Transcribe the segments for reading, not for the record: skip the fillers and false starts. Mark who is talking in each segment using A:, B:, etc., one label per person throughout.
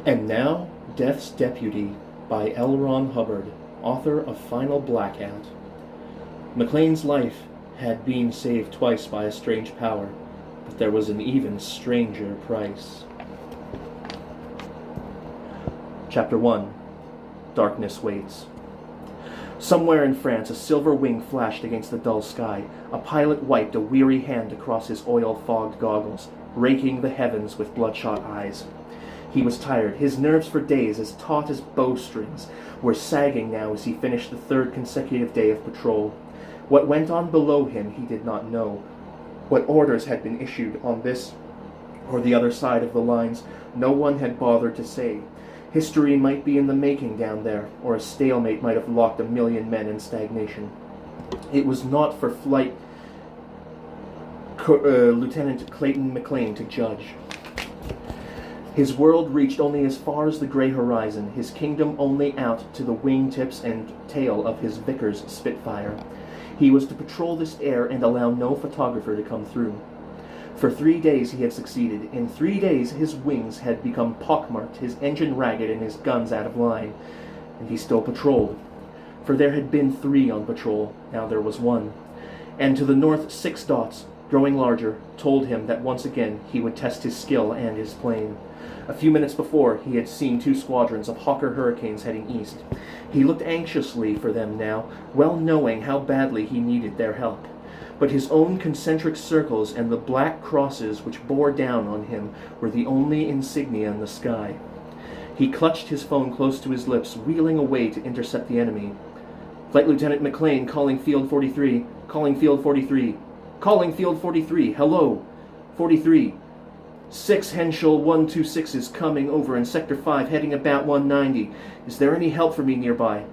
A: And now, Death's Deputy by L. Ron Hubbard, author of Final Blackout. McLean's life had been saved twice by a strange power, but there was an even stranger price. Chapter 1. Darkness Waits. Somewhere in France, a silver wing flashed against the dull sky. A pilot wiped a weary hand across his oil-fogged goggles, raking the heavens with bloodshot eyes. He was tired. His nerves for days, as taut as bowstrings, were sagging now as he finished the third consecutive day of patrol. What went on below him he did not know. What orders had been issued on this or the other side of the lines, no one had bothered to say. History might be in the making down there, or a stalemate might have locked 1,000,000 men in stagnation. It was not for Flight Lieutenant Clayton McLean to judge. His world reached only as far as the gray horizon, his kingdom only out to the wingtips and tail of his Vickers Spitfire. He was to patrol this air and allow no photographer to come through. For 3 days he had succeeded. In 3 days his wings had become pockmarked, his engine ragged, and his guns out of line. And he still patrolled. For there had been 3 on patrol, now there was 1. And to the north 6 dots, growing larger, told him that once again he would test his skill and his plane. A few minutes before, he had seen 2 squadrons of Hawker Hurricanes heading east. He looked anxiously for them now, well knowing how badly he needed their help. But his own concentric circles and the black crosses which bore down on him were the only insignia in the sky. He clutched his phone close to his lips, wheeling away to intercept the enemy. Flight Lieutenant McLean calling Field 43, calling Field 43, calling Field 43, hello, 43. 6 Henschel 126 is coming over in Sector 5, heading about 190. Is there any help for me nearby?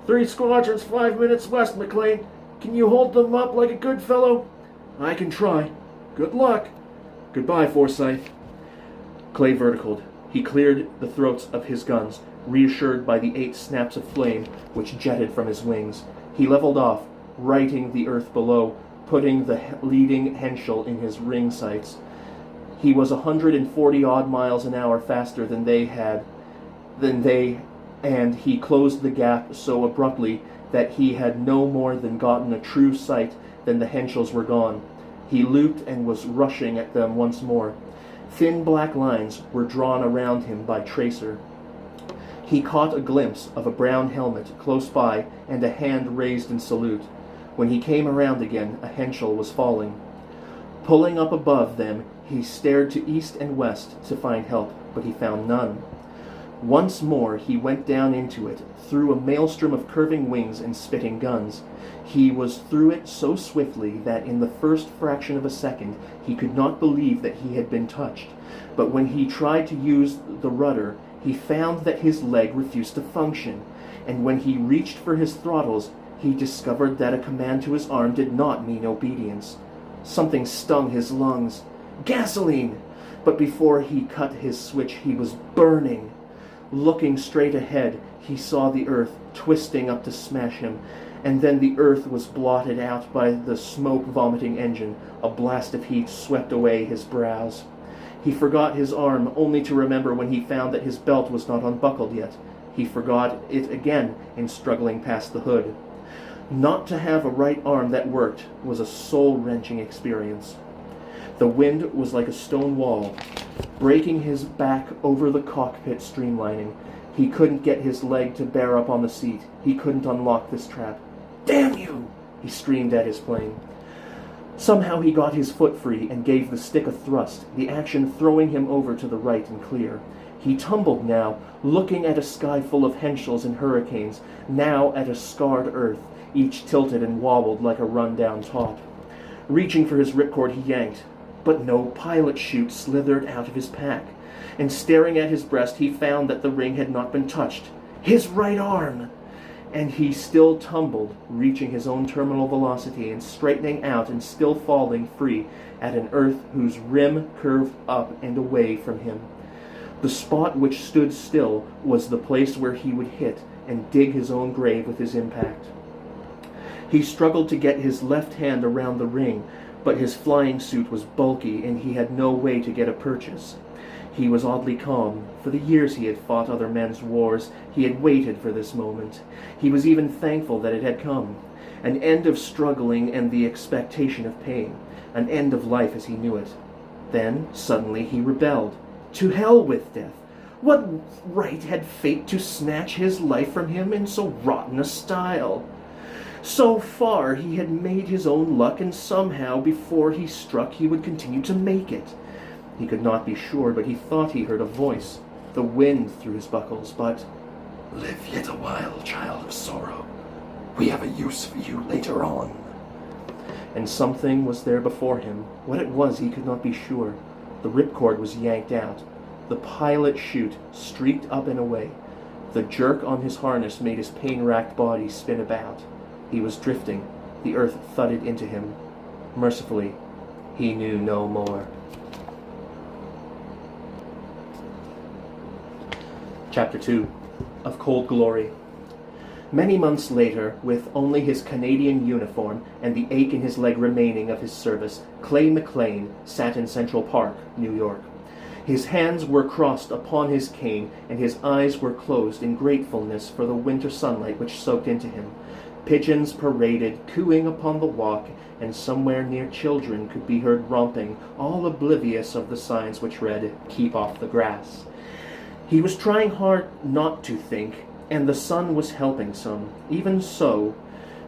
B: 3 squadrons 5 minutes west, McLean. Can you hold them up like a good fellow?
A: I can try.
B: Good luck.
A: Goodbye, Forsyth. Clay verticaled. He cleared the throats of his guns, reassured by the 8 snaps of flame which jetted from his wings. He leveled off, righting the earth below, putting the leading Henschel in his ring sights. He was 140-odd miles an hour faster than they, and he closed the gap so abruptly that he had no more than gotten a true sight than the Henschels were gone. He looped and was rushing at them once more. Thin black lines were drawn around him by tracer. He caught a glimpse of a brown helmet close by and a hand raised in salute. When he came around again, a Henschel was falling. Pulling up above them, he stared to east and west to find help, but he found none. Once more he went down into it, through a maelstrom of curving wings and spitting guns. He was through it so swiftly that in the first fraction of a second he could not believe that he had been touched. But when he tried to use the rudder, he found that his leg refused to function, and when he reached for his throttles, he discovered that a command to his arm did not mean obedience. Something stung his lungs. Gasoline! But before he cut his switch, he was burning. Looking straight ahead, he saw the earth twisting up to smash him, and then the earth was blotted out by the smoke-vomiting engine. A blast of heat swept away his brows. He forgot his arm, only to remember when he found that his belt was not unbuckled yet. He forgot it again in struggling past the hood. Not to have a right arm that worked was a soul-wrenching experience. The wind was like a stone wall, breaking his back over the cockpit streamlining. He couldn't get his leg to bear up on the seat. He couldn't unlock this trap. Damn you! He screamed at his plane. Somehow he got his foot free and gave the stick a thrust, the action throwing him over to the right and clear. He tumbled now, looking at a sky full of Henschels and Hurricanes, now at a scarred earth, each tilted and wobbled like a run-down top. Reaching for his ripcord, he yanked. But no pilot chute slithered out of his pack, and staring at his breast he found that the ring had not been touched. His right arm! And he still tumbled, reaching his own terminal velocity and straightening out and still falling free at an earth whose rim curved up and away from him. The spot which stood still was the place where he would hit and dig his own grave with his impact. He struggled to get his left hand around the ring, but his flying suit was bulky and he had no way to get a purchase. He was oddly calm. For the years he had fought other men's wars, he had waited for this moment. He was even thankful that it had come. An end of struggling and the expectation of pain. An end of life as he knew it. Then, suddenly, he rebelled. To hell with death! What right had fate to snatch his life from him in so rotten a style? So far he had made his own luck, and somehow, before he struck, he would continue to make it. He could not be sure, but he thought he heard a voice, the wind through his buckles, but,
C: "Live yet a while, child of sorrow. We have a use for you later on."
A: And something was there before him. What it was, he could not be sure. The ripcord was yanked out. The pilot chute streaked up and away. The jerk on his harness made his pain-racked body spin about. He was drifting. The earth thudded into him. Mercifully, he knew no more. Chapter 2. Of Cold Glory. Many months later, with only his Canadian uniform and the ache in his leg remaining of his service, Clay McLean sat in Central Park, New York. His hands were crossed upon his cane, and his eyes were closed in gratefulness for the winter sunlight which soaked into him. Pigeons paraded, cooing upon the walk, and somewhere near children could be heard romping, all oblivious of the signs which read, "Keep off the grass." He was trying hard not to think, and the sun was helping some. Even so,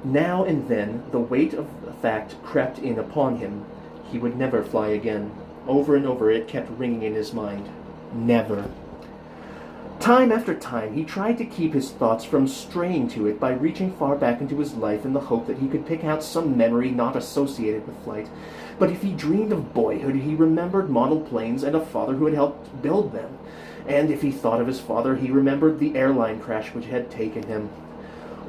A: now and then the weight of the fact crept in upon him. He would never fly again. Over and over it kept ringing in his mind. Never. Time after time he tried to keep his thoughts from straying to it by reaching far back into his life in the hope that he could pick out some memory not associated with flight. But if he dreamed of boyhood, he remembered model planes and a father who had helped build them. And if he thought of his father, he remembered the airline crash which had taken him.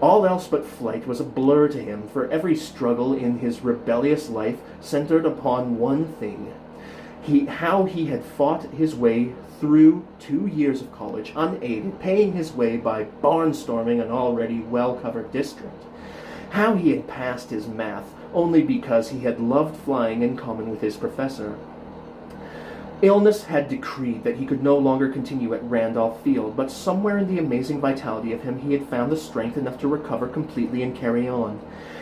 A: All else but flight was a blur to him, for every struggle in his rebellious life centered upon one thing. How he had fought his way through 2 years of college, unaided, paying his way by barnstorming an already well-covered district. How he had passed his math, only because he had loved flying in common with his professor. Illness had decreed that he could no longer continue at Randolph Field, but somewhere in the amazing vitality of him he had found the strength enough to recover completely and carry on.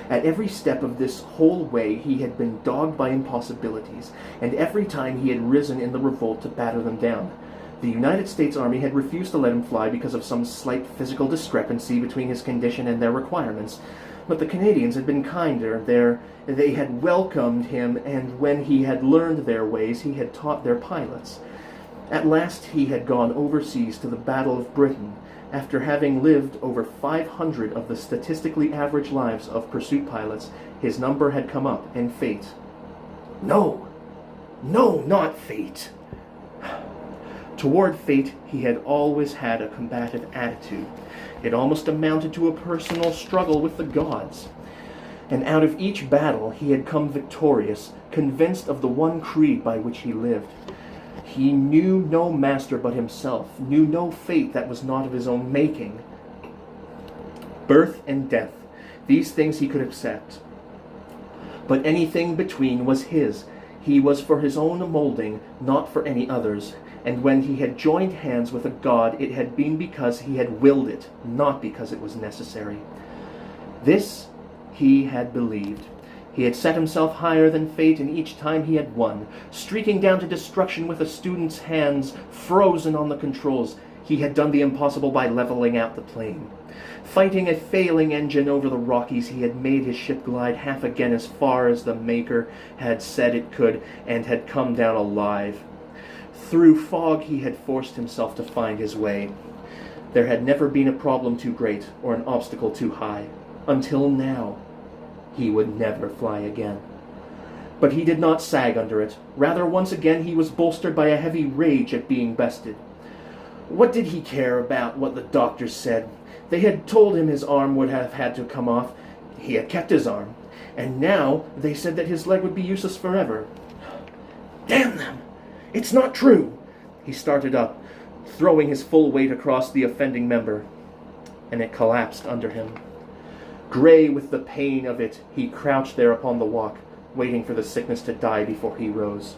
A: At every step of this whole way he had been dogged by impossibilities, and every time he had risen in the revolt to batter them down. The United States Army had refused to let him fly because of some slight physical discrepancy between his condition and their requirements, but the Canadians had been kinder. They had welcomed him, and when he had learned their ways, he had taught their pilots. At last he had gone overseas to the Battle of Britain. After having lived over 500 of the statistically average lives of pursuit pilots, his number had come up, and fate. No, not fate. Toward fate, he had always had a combative attitude. It almost amounted to a personal struggle with the gods. And out of each battle, he had come victorious, convinced of the one creed by which he lived. He knew no master but himself, knew no fate that was not of his own making. Birth and death, these things he could accept. But anything between was his. He was for his own molding, not for any other's. And when he had joined hands with a god, it had been because he had willed it, not because it was necessary. This he had believed. He had set himself higher than fate, and each time he had won. Streaking down to destruction with a student's hands frozen on the controls, he had done the impossible by leveling out the plane. Fighting a failing engine over the Rockies, he had made his ship glide half again as far as the Maker had said it could, and had come down alive. Through fog he had forced himself to find his way. There had never been a problem too great or an obstacle too high. Until now, he would never fly again. But he did not sag under it. Rather, once again he was bolstered by a heavy rage at being bested. What did he care about what the doctors said? They had told him his arm would have had to come off. He had kept his arm. And now they said that his leg would be useless forever. Damn them! It's not true! He started up, throwing his full weight across the offending member, and it collapsed under him. Gray with the pain of it, he crouched there upon the walk, waiting for the sickness to die before he rose.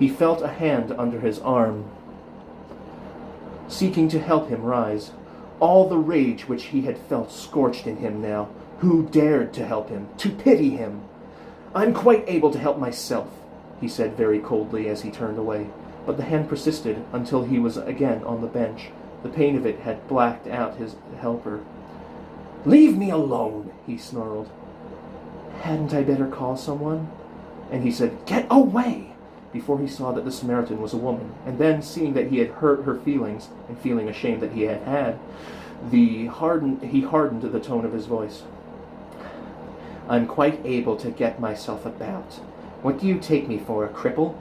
A: He felt a hand under his arm, seeking to help him rise. All the rage which he had felt scorched in him now. Who dared to help him, to pity him? "I'm quite able to help myself," he said very coldly as he turned away. But the hand persisted until he was again on the bench. The pain of it had blacked out his helper. "Leave me alone," he snarled. "Hadn't I better call someone?" And he said, "Get away!" before he saw that the Samaritan was a woman. And then, seeing that he had hurt her feelings, and feeling ashamed that he had, he hardened the tone of his voice. "I'm quite able to get myself about. What do you take me for, a cripple?"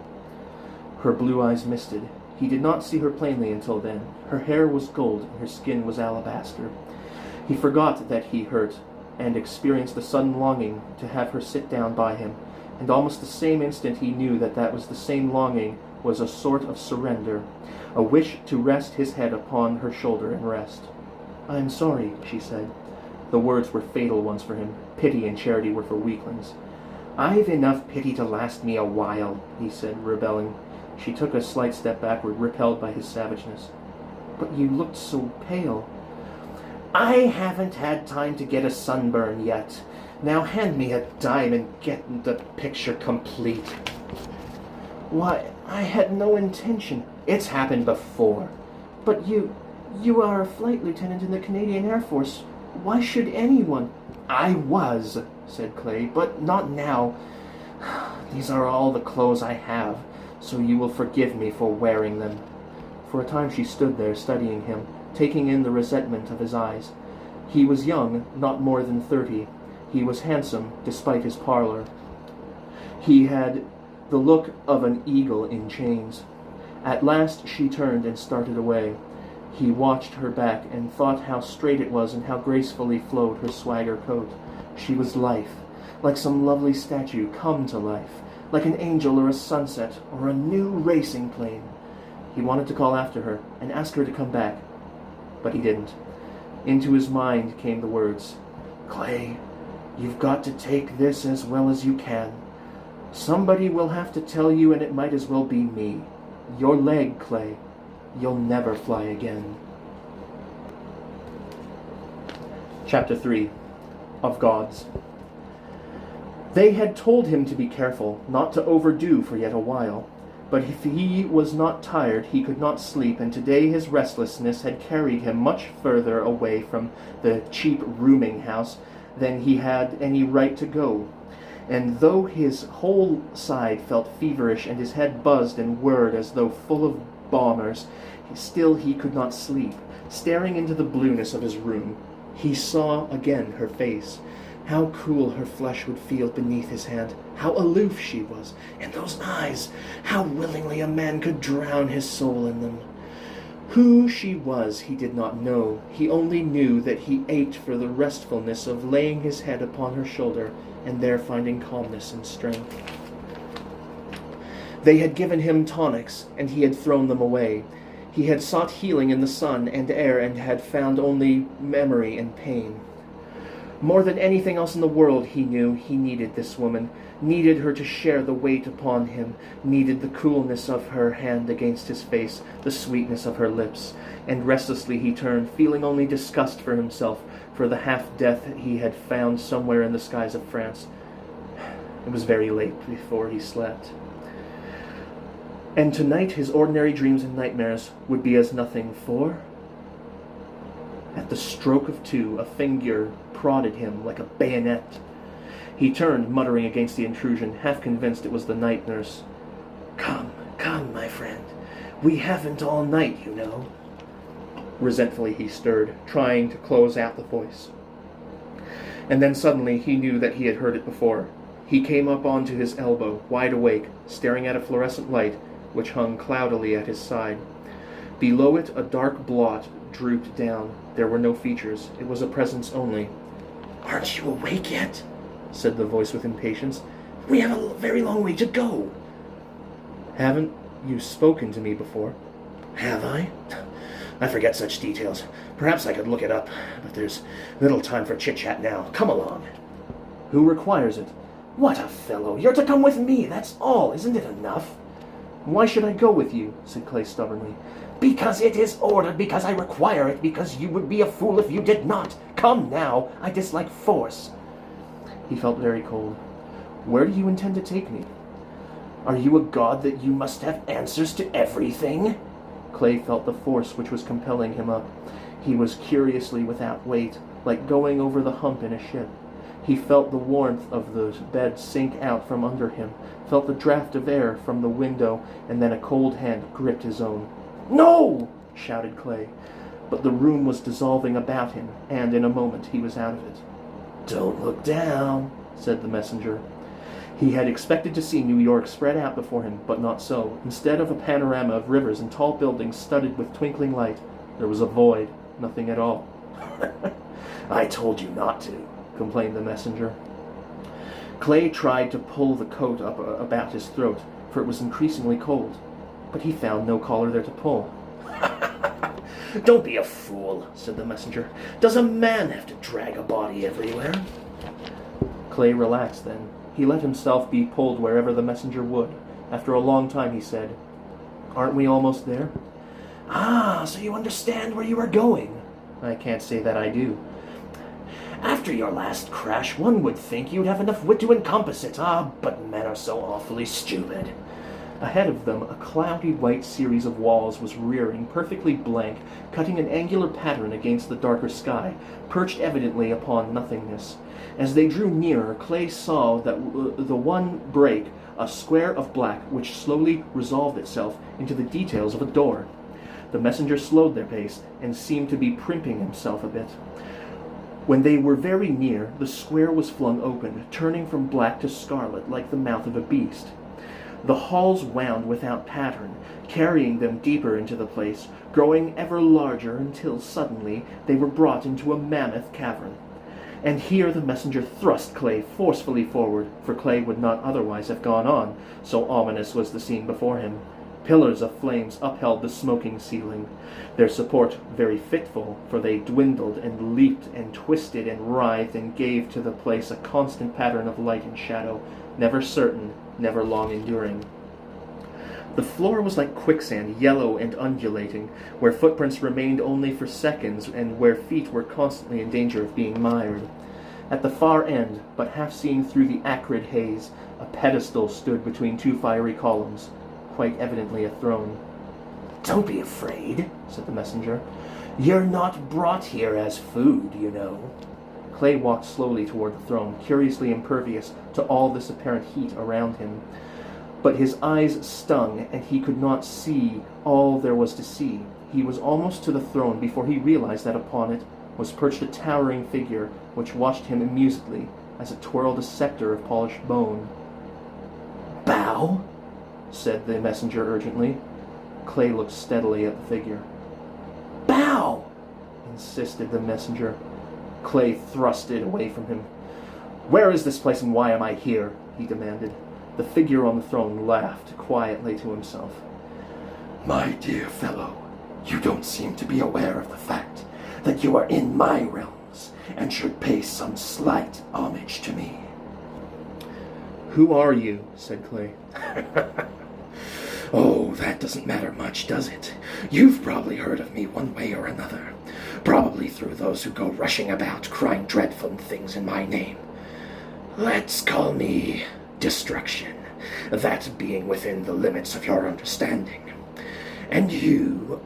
A: Her blue eyes misted. He did not see her plainly until then. Her hair was gold, and her skin was alabaster. He forgot that he hurt, and experienced a sudden longing to have her sit down by him, and almost the same instant he knew that that was the same longing was a sort of surrender, a wish to rest his head upon her shoulder and rest. "I am sorry," she said. The words were fatal ones for him. Pity and charity were for weaklings. "I've enough pity to last me a while," he said, rebelling. She took a slight step backward, repelled by his savageness. "But you looked so pale." "I haven't had time to get a sunburn yet. Now hand me a dime and get the picture complete." "Why, I had no intention." "It's happened before." "But you are a flight lieutenant in the Canadian Air Force. Why should anyone—" "I was," said Clay, "but not now. These are all the clothes I have, so you will forgive me for wearing them." For a time she stood there, studying him, taking in the resentment of his eyes. He was young, not more than 30. He was handsome, despite his pallor. He had the look of an eagle in chains. At last she turned and started away. He watched her back and thought how straight it was and how gracefully flowed her swagger coat. She was life, like some lovely statue come to life, like an angel or a sunset or a new racing plane. He wanted to call after her and ask her to come back, but he didn't. Into his mind came the words, "Clay, you've got to take this as well as you can. Somebody will have to tell you, and it might as well be me. Your leg, Clay. You'll never fly again." Chapter 3. Of Gods. They had told him to be careful, not to overdo for yet a while. But if he was not tired, he could not sleep, and today his restlessness had carried him much further away from the cheap rooming house than he had any right to go. And though his whole side felt feverish and his head buzzed and whirred as though full of bombers, still he could not sleep. Staring into the blueness of his room, he saw again her face. How cool her flesh would feel beneath his hand. How aloof she was. And those eyes, how willingly a man could drown his soul in them. Who she was he did not know. He only knew that he ached for the restfulness of laying his head upon her shoulder and there finding calmness and strength. They had given him tonics, and he had thrown them away. He had sought healing in the sun and air and had found only memory and pain. More than anything else in the world, he knew, he needed this woman, needed her to share the weight upon him, needed the coolness of her hand against his face, the sweetness of her lips. And restlessly he turned, feeling only disgust for himself, for the half-death he had found somewhere in the skies of France. It was very late before he slept. And tonight his ordinary dreams and nightmares would be as nothing, for at the stroke of 2, a finger prodded him like a bayonet. He turned, muttering against the intrusion, half convinced it was the night nurse. "Come, come, my friend. We haven't all night, you know." Resentfully he stirred, trying to close out the voice. And then suddenly he knew that he had heard it before. He came up onto his elbow, wide awake, staring at a fluorescent light which hung cloudily at his side. Below it a dark blot drooped down. There were no features. It was a presence only. "Aren't you awake yet?" said the voice with impatience. "We have a very long way to go." "Haven't you spoken to me before?" "Have I? I forget such details. Perhaps I could look it up, but there's little time for chit-chat now. Come along." "Who requires it?" "What a fellow! You're to come with me, that's all. Isn't it enough?" Why should I go with you? Said Clay stubbornly.
C: Because it is ordered, because I require it, because you would be a fool if you did not. Come now, I dislike force.
A: He felt very cold. Where do you intend to take me?
C: Are you a god that you must have answers to everything?
A: Clay felt the force which was compelling him up. He was curiously without weight, like going over the hump in a ship. He felt the warmth of the bed sink out from under him, felt the draught of air from the window, and then a cold hand gripped his own.
C: No!
A: Shouted Clay. But the room was dissolving about him, and in a moment he was out of it.
C: Don't look down,
A: said the messenger. He had expected to see New York spread out before him, but not so. Instead of a panorama of rivers and tall buildings studded with twinkling light, there was a void, nothing at all.
C: I told you not to,
A: complained the messenger. Clay tried to pull the coat up about his throat, for it was increasingly cold, but he found no collar there to pull.
C: Don't be a fool, said the messenger. Does a man have to drag a body everywhere?
A: Clay relaxed then. He let himself be pulled wherever the messenger would. After a long time he said, "Aren't we almost there?"
C: Ah, so you understand where you are going.
A: I can't say that I do.
C: After your last crash, one would think you'd have enough wit to encompass it. Ah, but men are so awfully stupid.
A: Ahead of them, a cloudy white series of walls was rearing, perfectly blank, cutting an angular pattern against the darker sky, perched evidently upon nothingness. As they drew nearer, Clay saw that the one break, a square of black, which slowly resolved itself into the details of a door. The messenger slowed their pace, and seemed to be primping himself a bit. When they were very near, the square was flung open, turning from black to scarlet, like the mouth of a beast. The halls wound without pattern, carrying them deeper into the place, growing ever larger until suddenly they were brought into a mammoth cavern. And here the messenger thrust Clay forcefully forward, for Clay would not otherwise have gone on, so ominous was the scene before him. Pillars of flames upheld the smoking ceiling, their support very fitful, for they dwindled and leaped and twisted and writhed and gave to the place a constant pattern of light and shadow, never certain, never long enduring. The floor was like quicksand, yellow and undulating, where footprints remained only for seconds and where feet were constantly in danger of being mired. At the far end, but half seen through the acrid haze, a pedestal stood between two fiery columns, quite evidently a throne.
C: Don't be afraid, said the messenger. You're not brought here as food, you know.
A: Clay walked slowly toward the throne, curiously impervious to all this apparent heat around him. But his eyes stung, and he could not see all there was to see. He was almost to the throne before he realized that upon it was perched a towering figure which watched him amusedly as it twirled a scepter of polished bone.
C: Bow,
A: said the messenger urgently. Clay looked steadily at the figure.
C: Bow,
A: insisted the messenger. Clay thrust it away from him. "Where is this place and why am I here?" he demanded. The figure on the throne laughed quietly to himself.
C: My dear fellow, you don't seem to be aware of the fact that you are in my realms and should pay some slight homage to me.
A: "Who are you?" said Clay.
C: Oh, that doesn't matter much, does it? You've probably heard of me one way or another. Probably through those who go rushing about crying dreadful things in my name. Let's call me Destruction, that being within the limits of your understanding. And you,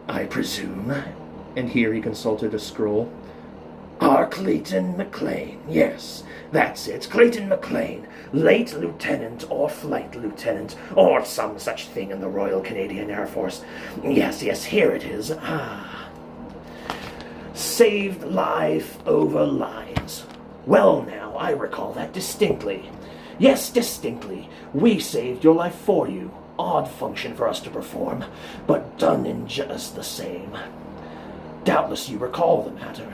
C: I presume,
A: And here he consulted a scroll,
C: are Clayton McLean. Yes, that's it, Clayton McLean, late lieutenant or flight lieutenant, or some such thing in the Royal Canadian Air Force. Yes, here it is. Saved life over lives. Well now, I recall that distinctly. Yes, distinctly. We saved your life for you. Odd function for us to perform, but done in just the same. Doubtless you recall the matter.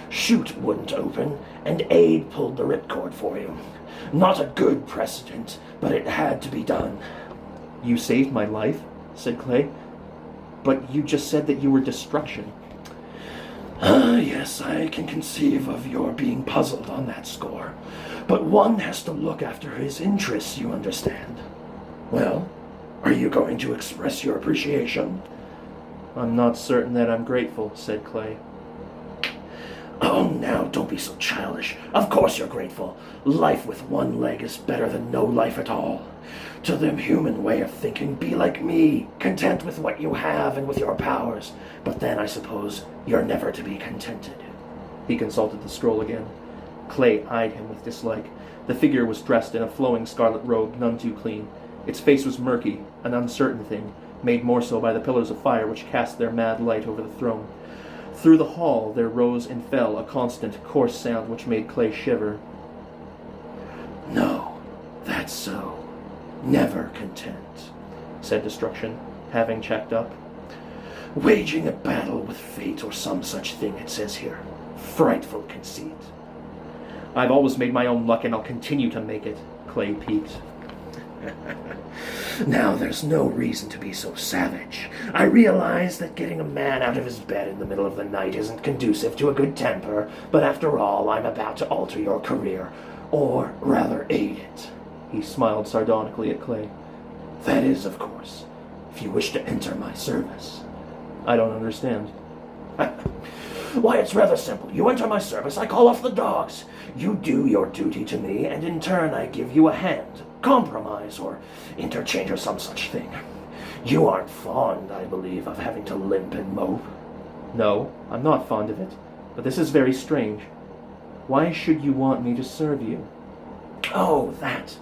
C: Chute wouldn't open, and aid pulled the ripcord for you. Not a good precedent, but it had to be done.
A: "You saved my life," said Clay. "But you just said that you were Destruction."
C: Yes, I can conceive of your being puzzled on that score. But one has to look after his interests, you understand. Well, Are you going to express your appreciation?
A: I'm not certain that I'm grateful, said Clay.
C: Oh, now, don't be so childish. Of course you're grateful. Life with one leg is better than no life at all. To the human way of thinking, be like me, content with what you have and with your powers. But then, I suppose, you're never to be contented.
A: He consulted the scroll again. Clay eyed him with dislike. The figure was dressed in a flowing scarlet robe, none too clean. Its face was murky, an uncertain thing, made more so by the pillars of fire which cast their mad light over the throne. Through the hall there rose and fell a constant, coarse sound which made Clay shiver.
C: No, that's so. Never content,
A: said Destruction, having checked up.
C: Waging a battle with fate or some such thing, it says here. Frightful conceit.
A: I've always made my own luck, and I'll continue to make it, Clay peaked.
C: Now there's no reason to be so savage. I realize that getting a man out of his bed in the middle of the night isn't conducive to a good temper, but after all, I'm about to alter your career, or rather aid it.
A: He smiled sardonically at Clay.
C: That is, of course, if you wish to enter my service.
A: I don't understand.
C: Why, it's rather simple. You enter my service, I call off the dogs. You do your duty to me, and in turn I give you a hand, compromise, or interchange or some such thing. You aren't fond, I believe, of having to limp and mope.
A: No, I'm not fond of it, but this is very strange. Why should you want me to serve you?
C: Oh, that.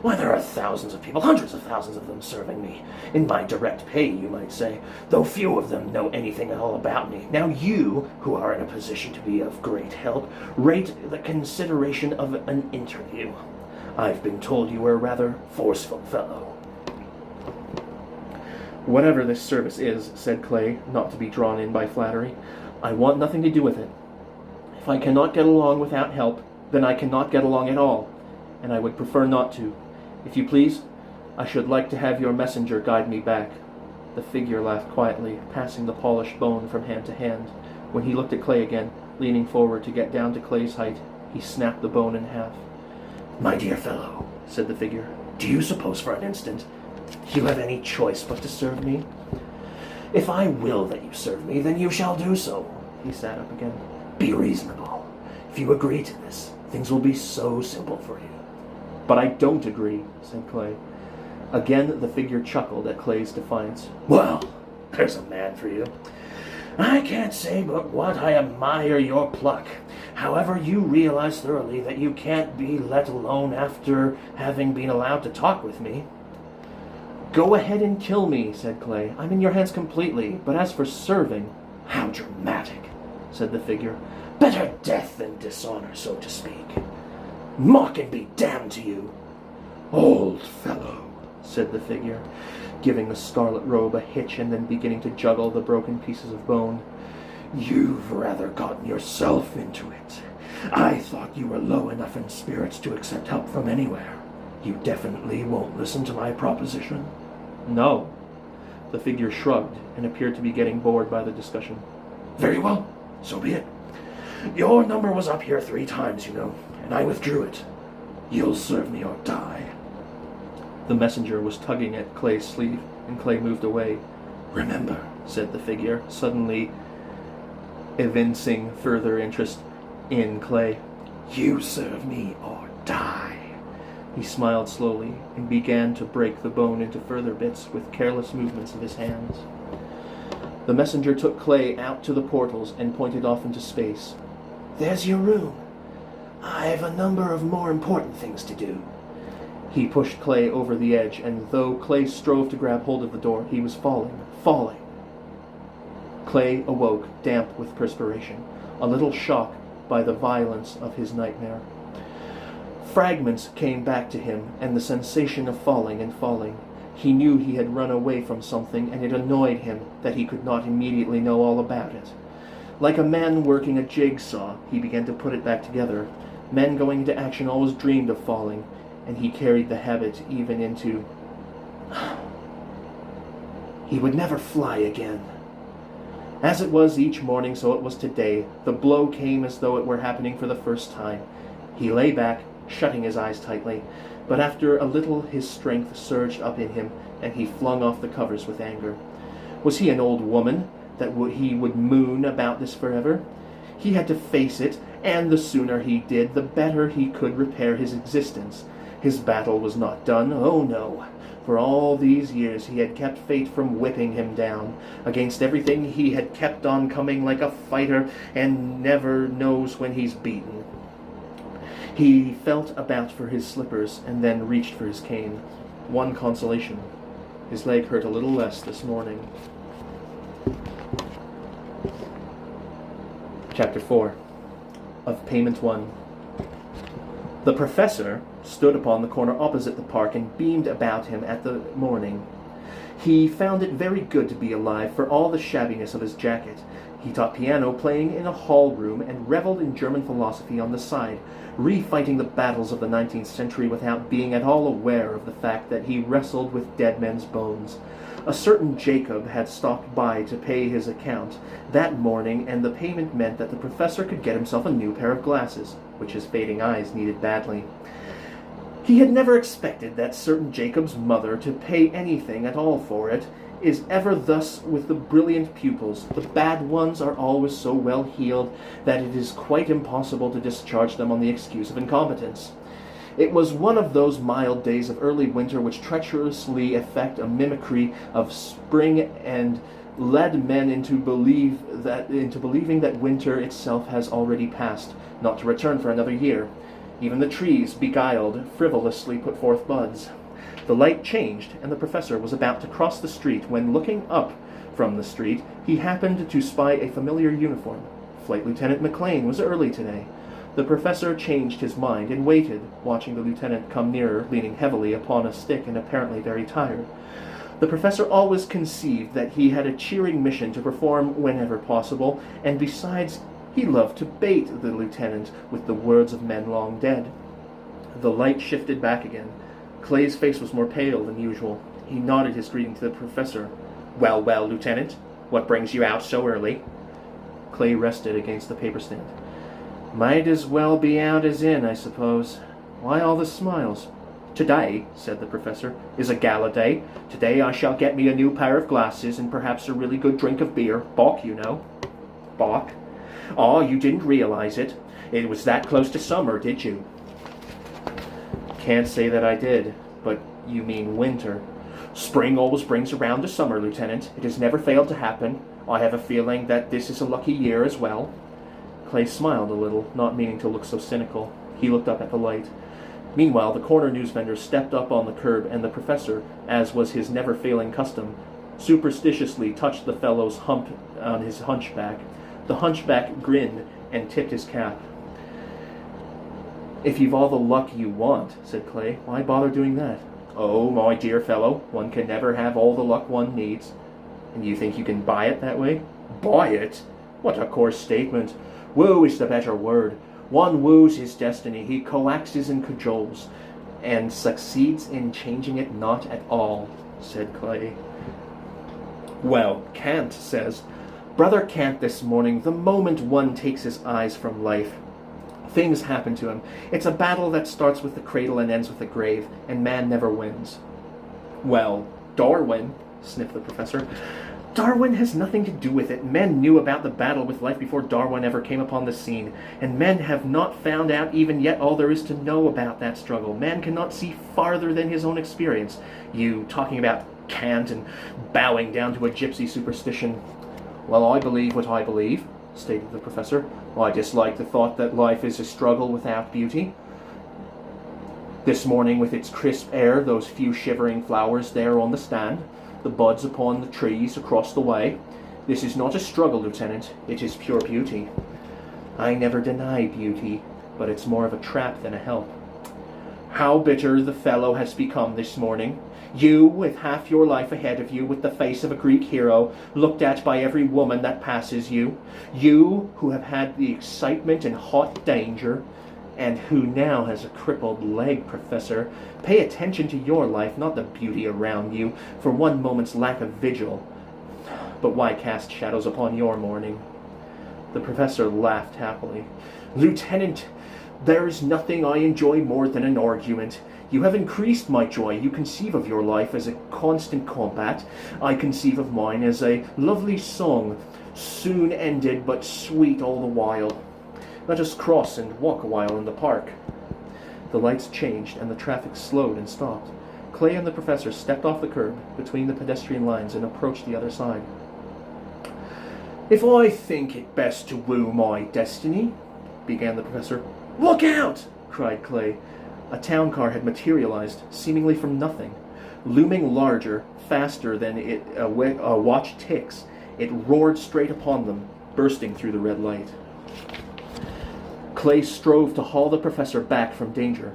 C: Why, there are thousands of people, hundreds of thousands of them serving me. In my direct pay, you might say, though few of them know anything at all about me. Now you, who are in a position to be of great help, rate the consideration of an interview. I've been told you were a rather forceful fellow.
A: Whatever this service is, said Clay, not to be drawn in by flattery, I want nothing to do with it. If I cannot get along without help, then I cannot get along at all, and I would prefer not to. If you please, I should like to have your messenger guide me back. The figure laughed quietly, passing the polished bone from hand to hand. When he looked at Clay again, leaning forward to get down to Clay's height, he snapped the bone in half.
C: My dear fellow, said the figure, do you suppose for an instant you have any choice but to serve me? If I will that you serve me, then you shall do so. He sat up again. Be reasonable. If you agree to this, things will be so simple for you.
A: But I don't agree, said Clay. Again the figure chuckled at Clay's defiance.
C: Well, there's a man for you. I can't say but what I admire your pluck. However, you realize thoroughly that you can't be let alone after having been allowed to talk with me.
A: Go ahead and kill me, said Clay. I'm in your hands completely. But as for serving...
C: How dramatic, said the figure.
B: Better death than dishonor, so to speak. Mock and be damned to you.
C: Old fellow,
A: said the figure, giving the scarlet robe a hitch and then beginning to juggle the broken pieces of bone.
C: You've rather gotten yourself into it. I thought you were low enough in spirits to accept help from anywhere. You definitely won't listen to my proposition?
A: No. The figure shrugged and appeared to be getting bored by the discussion.
C: Very well, so be it. Your number was up here 3 times, you know, and I withdrew it. You'll serve me or die.
A: The messenger was tugging at Clay's sleeve, and Clay moved away.
C: Remember,
A: said the figure, suddenly evincing further interest in Clay.
C: You serve me or die.
A: He smiled slowly and began to break the bone into further bits with careless movements of his hands. The messenger took Clay out to the portals and pointed off into space.
B: There's your room. I've a number of more important things to do.
A: He pushed Clay over the edge, and though Clay strove to grab hold of the door, he was falling. Clay awoke, damp with perspiration, a little shocked by the violence of his nightmare. Fragments came back to him, and the sensation of falling and falling. He knew he had run away from something, and it annoyed him that he could not immediately know all about it. Like a man working a jigsaw, he began to put it back together. Men going into action always dreamed of falling, and he carried the habit even into... He would never fly again. As it was each morning, so it was today. The blow came as though it were happening for the first time. He lay back, shutting his eyes tightly, but after a little his strength surged up in him, and he flung off the covers with anger. Was he an old woman that he would moon about this forever? He had to face it, and the sooner he did, the better he could repair his existence. His battle was not done, oh no. For all these years he had kept fate from whipping him down. Against everything he had kept on coming like a fighter, and never knows when he's beaten. He felt about for his slippers, and then reached for his cane. One consolation. His leg hurt a little less this morning. Chapter 4 of Payment 1. The professor stood upon the corner opposite the park and beamed about him at the morning. He found it very good to be alive for all the shabbiness of his jacket. He taught piano playing in a hall room and reveled in German philosophy on the side, refighting the battles of the 19th century without being at all aware of the fact that he wrestled with dead men's bones. A certain Jacob had stopped by to pay his account that morning, and the payment meant that the professor could get himself a new pair of glasses, which his fading eyes needed badly. He had never expected that certain Jacob's mother to pay anything at all for it. Is ever thus with the brilliant pupils. The bad ones are always so well heeled that it is quite impossible to discharge them on the excuse of incompetence. It was one of those mild days of early winter which treacherously effect a mimicry of spring and led men into believing that winter itself has already passed, not to return for another year. Even the trees, beguiled, frivolously put forth buds. The light changed, and the professor was about to cross the street when, looking up from the street, he happened to spy a familiar uniform. Flight Lieutenant McLean was early today. The professor changed his mind and waited, watching the lieutenant come nearer, leaning heavily upon a stick and apparently very tired. The professor always conceived that he had a cheering mission to perform whenever possible, and besides, he loved to bait the lieutenant with the words of men long dead. The light shifted back again. Clay's face was more pale than usual. He nodded his greeting to the professor. "Well, well, Lieutenant, what brings you out so early?" Clay rested against the paper stand. "Might as well be out as in, I suppose. Why all the smiles?" "Today," said the professor, "is a gala day. Today I shall get me a new pair of glasses and perhaps a really good drink of beer. Bock, you know." "Bock? Oh, you didn't realize it. It was that close to summer, did you?" "Can't say that I did, but you mean winter." "Spring always brings around the summer, Lieutenant. It has never failed to happen. I have a feeling that this is a lucky year as well." Clay smiled a little, not meaning to look so cynical. He looked up at the light. Meanwhile, the corner newsvendor stepped up on the curb, and the professor, as was his never-failing custom, superstitiously touched the fellow's hump on his hunchback. The hunchback grinned and tipped his cap. "If you've all the luck you want," said Clay, "why bother doing that?" "Oh, my dear fellow, one can never have all the luck one needs." "And you think you can buy it that way?" "Buy it? What a coarse statement. Woo is the better word. One woos his destiny, he coaxes and cajoles, and succeeds in changing it not at all," said Clay. "Well, Kant says, Brother Kant this morning, the moment one takes his eyes from life, things happen to him. It's a battle that starts with the cradle and ends with the grave, and man never wins." "Well, Darwin," sniffed the professor. "Darwin has nothing to do with it. Men knew about the battle with life before Darwin ever came upon the scene, and men have not found out even yet all there is to know about that struggle. Man cannot see farther than his own experience. You talking about Kant and bowing down to a gypsy superstition." "Well, I believe what I believe," stated the professor. "I dislike the thought that life is a struggle without beauty. This morning, with its crisp air, those few shivering flowers there on the stand, the buds upon the trees across the way, this is not a struggle, Lieutenant. It is pure beauty." "I never deny beauty, but it's more of a trap than a help." "How bitter the fellow has become this morning. You, with half your life ahead of you, with the face of a Greek hero, looked at by every woman that passes you. You, who have had the excitement and hot danger, and who now has a crippled leg, Professor. Pay attention to your life, not the beauty around you, for one moment's lack of vigil. But why cast shadows upon your morning?" The professor laughed happily. "Lieutenant, there is nothing I enjoy more than an argument. You have increased my joy. You conceive of your life as a constant combat. I conceive of mine as a lovely song, soon ended but sweet all the while. Let us cross and walk a while in the park." The lights changed, and the traffic slowed and stopped. Clay and the professor stepped off the curb between the pedestrian lines and approached the other side. "If I think it best to woo my destiny," began the professor. "Look out!" cried Clay. A town car had materialized, seemingly from nothing. Looming larger, faster than a watch ticks, it roared straight upon them, bursting through the red light. Clay strove to haul the professor back from danger,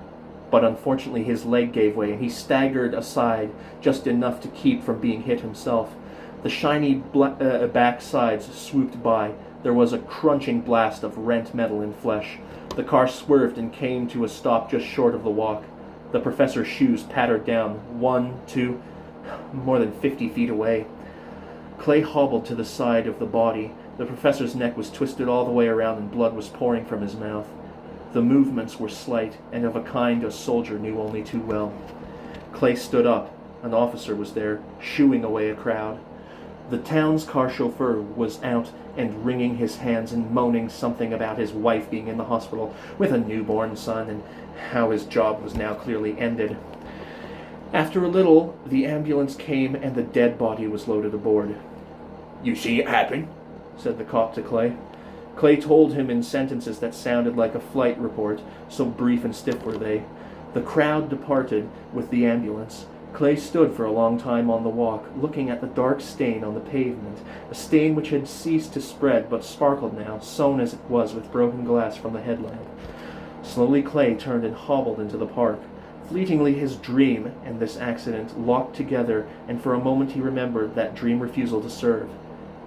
A: but unfortunately his leg gave way and he staggered aside just enough to keep from being hit himself. The shiny back sides swooped by. There was a crunching blast of rent metal and flesh. The car swerved and came to a stop just short of the walk. The professor's shoes pattered down, 1, 2, more than 50 feet away. Clay hobbled to the side of the body. The professor's neck was twisted all the way around and blood was pouring from his mouth. The movements were slight and of a kind a soldier knew only too well. Clay stood up. An officer was there, shooing away a crowd. The town's car chauffeur was out and wringing his hands and moaning something about his wife being in the hospital with a newborn son and how his job was now clearly ended. After a little, the ambulance came and the dead body was loaded aboard. "You see it happen?" said the cop to Clay. Clay told him in sentences that sounded like a flight report, so brief and stiff were they. The crowd departed with the ambulance. Clay stood for a long time on the walk, looking at the dark stain on the pavement, a stain which had ceased to spread but sparkled now, sown as it was with broken glass from the headlamp. Slowly Clay turned and hobbled into the park. Fleetingly his dream and this accident locked together, and for a moment he remembered that dream refusal to serve.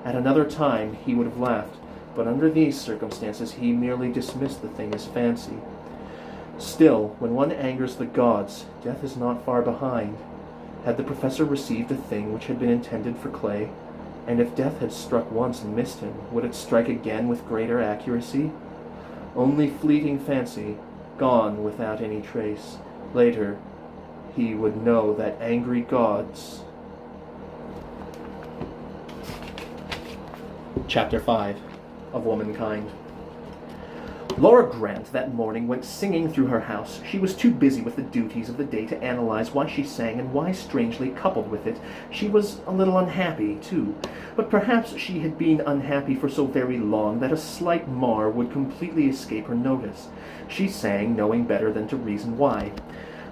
A: At another time he would have laughed, but under these circumstances he merely dismissed the thing as fancy. Still, when one angers the gods, death is not far behind. Had the professor received a thing which had been intended for Clay? And if death had struck once and missed him, would it strike again with greater accuracy? Only fleeting fancy, gone without any trace. Later, he would know that angry gods... Chapter 5 of Womankind. Laura Grant that morning went singing through her house. She was too busy with the duties of the day to analyze why she sang and why, strangely coupled with it, she was a little unhappy, too. But perhaps she had been unhappy for so very long that a slight mar would completely escape her notice. She sang, knowing better than to reason why.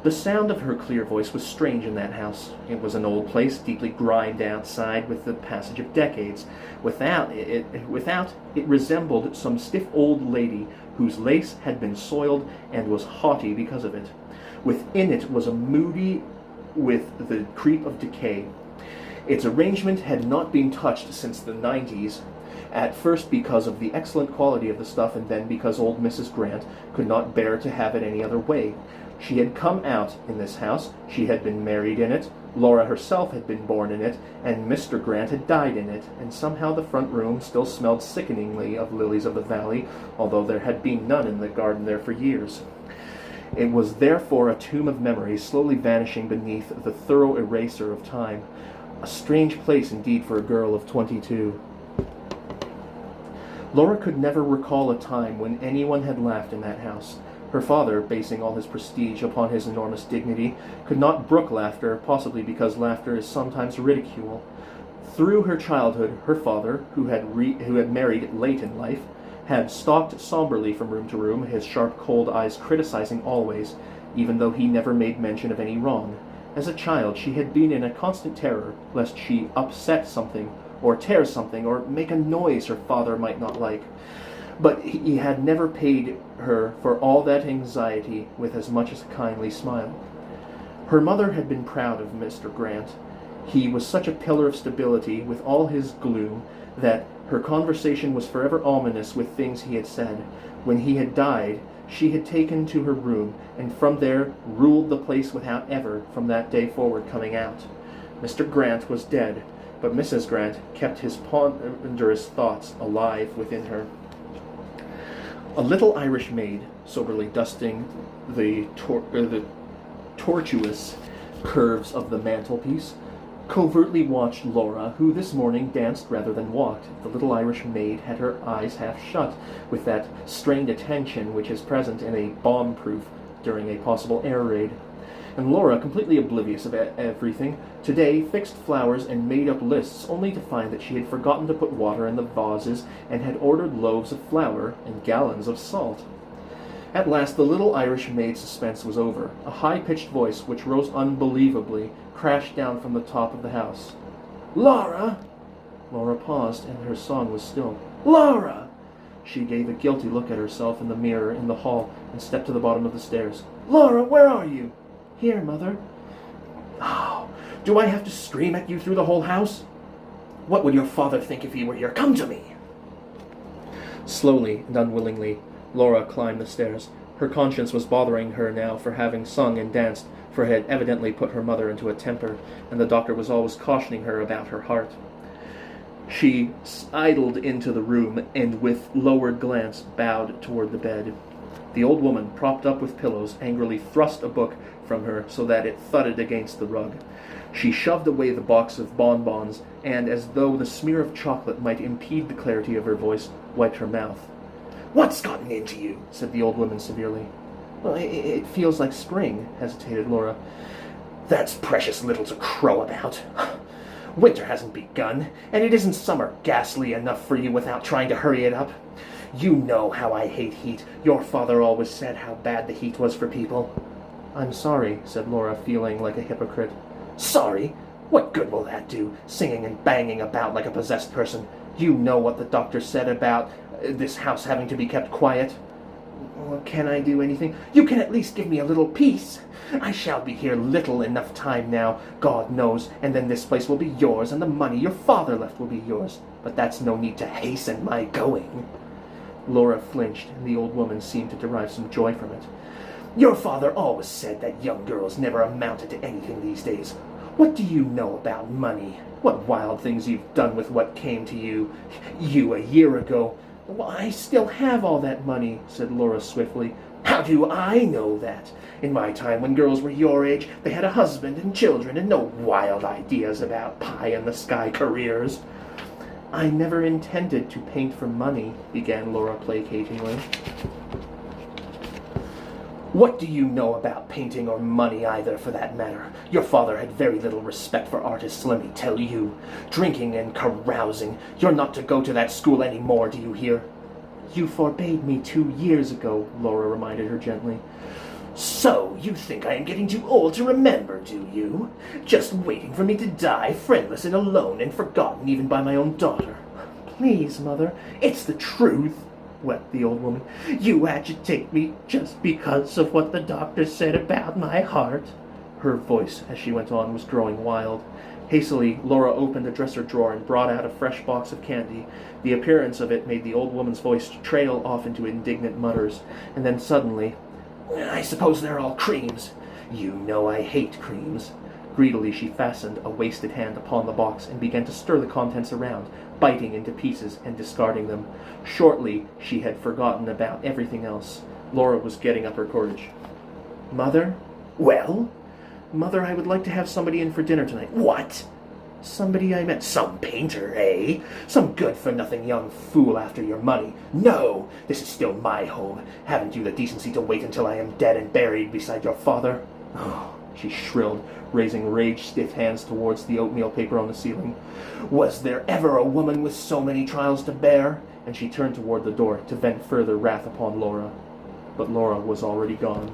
A: The sound of her clear voice was strange in that house. It was an old place, deeply grimed outside with the passage of decades. Without, it resembled some stiff old lady whose lace had been soiled and was haughty because of it. Within it was a moody with the creep of decay. Its arrangement had not been touched since the 90s, at first because of the excellent quality of the stuff, and then because old Mrs. Grant could not bear to have it any other way. She had come out in this house, she had been married in it, Laura herself had been born in it, and Mr. Grant had died in it, and somehow the front room still smelled sickeningly of lilies of the valley, although there had been none in the garden there for years. It was therefore a tomb of memories slowly vanishing beneath the thorough eraser of time. A strange place indeed for a girl of 22. Laura could never recall a time when anyone had laughed in that house. Her father, basing all his prestige upon his enormous dignity, could not brook laughter, possibly because laughter is sometimes ridicule. Through her childhood, her father, who had married late in life, had stalked somberly from room to room, his sharp, cold eyes criticizing always, even though he never made mention of any wrong. As a child, she had been in a constant terror lest she upset something, or tear something, or make a noise her father might not like. But he had never paid her for all that anxiety with as much as a kindly smile. Her mother had been proud of Mr. Grant. He was such a pillar of stability with all his gloom that her conversation was forever ominous with things he had said. When he had died, she had taken to her room, and from there ruled the place without ever, from that day forward, coming out. Mr. Grant was dead, but Mrs. Grant kept his ponderous thoughts alive within her. A little Irish maid, soberly dusting the tortuous curves of the mantelpiece, covertly watched Laura, who this morning danced rather than walked. The little Irish maid had her eyes half shut, with that strained attention which is present in a bomb-proof during a possible air raid. And Laura, completely oblivious of everything, today fixed flowers and made up lists, only to find that she had forgotten to put water in the vases and had ordered loaves of flour and gallons of salt. At last the little Irish maid's suspense was over. A high-pitched voice, which rose unbelievably, crashed down from the top of the house. "Laura!" Laura paused, and her song was still. "Laura!" She gave a guilty look at herself in the mirror in the hall and stepped to the bottom of the stairs. "Laura, where are you?" "Here, Mother." "Oh, do I have to scream at you through the whole house? What would your father think if he were here? Come to me!" Slowly and unwillingly, Laura climbed the stairs. Her conscience was bothering her now for having sung and danced, for it had evidently put her mother into a temper, and the doctor was always cautioning her about her heart. She sidled into the room and with lowered glance bowed toward the bed. The old woman, propped up with pillows, angrily thrust a book from her so that it thudded against the rug. She shoved away the box of bonbons, and, as though the smear of chocolate might impede the clarity of her voice, wiped her mouth. "What's gotten into you?" said the old woman severely. "Well, it feels like spring," hesitated Laura. "That's precious little to crow about. Winter hasn't begun, and it isn't summer ghastly enough for you without trying to hurry it up. You know how I hate heat. Your father always said how bad the heat was for people." "I'm sorry," said Laura, feeling like a hypocrite. "Sorry? What good will that do, singing and banging about like a possessed person? You know what the doctor said about this house having to be kept quiet." "Well, can I do anything?" "You can at least give me a little peace. I shall be here little enough time now, God knows, and then this place will be yours, and the money your father left will be yours. But that's no need to hasten my going." Laura flinched, and the old woman seemed to derive some joy from it. "Your father always said that young girls never amounted to anything these days. What do you know about money? What wild things you've done with what came to you a year ago." "Well, I still have all that money," said Laura swiftly. "How do I know that? In my time, when girls were your age, they had a husband and children and no wild ideas about pie-in-the-sky careers." "I never intended to paint for money," began Laura placatingly. "What do you know about painting or money either, for that matter? Your father had very little respect for artists, let me tell you. Drinking and carousing. You're not to go to that school any more, do you hear?" "You forbade me 2 years ago," Laura reminded her gently. "So, you think I am getting too old to remember, do you? Just waiting for me to die, friendless and alone, and forgotten even by my own daughter." "Please, Mother." "It's the truth," wept the old woman. "You agitate me just because of what the doctor said about my heart." Her voice, as she went on, was growing wild. Hastily, Laura opened a dresser drawer and brought out a fresh box of candy. The appearance of it made the old woman's voice trail off into indignant mutters, and then suddenly, "I suppose they're all creams. You know I hate creams." Greedily she fastened a wasted hand upon the box and began to stir the contents around, biting into pieces and discarding them. Shortly she had forgotten about everything else. Laura was getting up her courage. "Mother?" "Well?" "Mother, I would like to have somebody in for dinner tonight." "What?" "Somebody I met." "Some painter, eh? Some good-for-nothing young fool after your money." "No! This is still my home. Haven't you the decency to wait until I am dead and buried beside your father?" "Oh," she shrilled, raising rage-stiff hands towards the oatmeal paper on the ceiling. "Was there ever a woman with so many trials to bear?" And she turned toward the door to vent further wrath upon Laura. But Laura was already gone.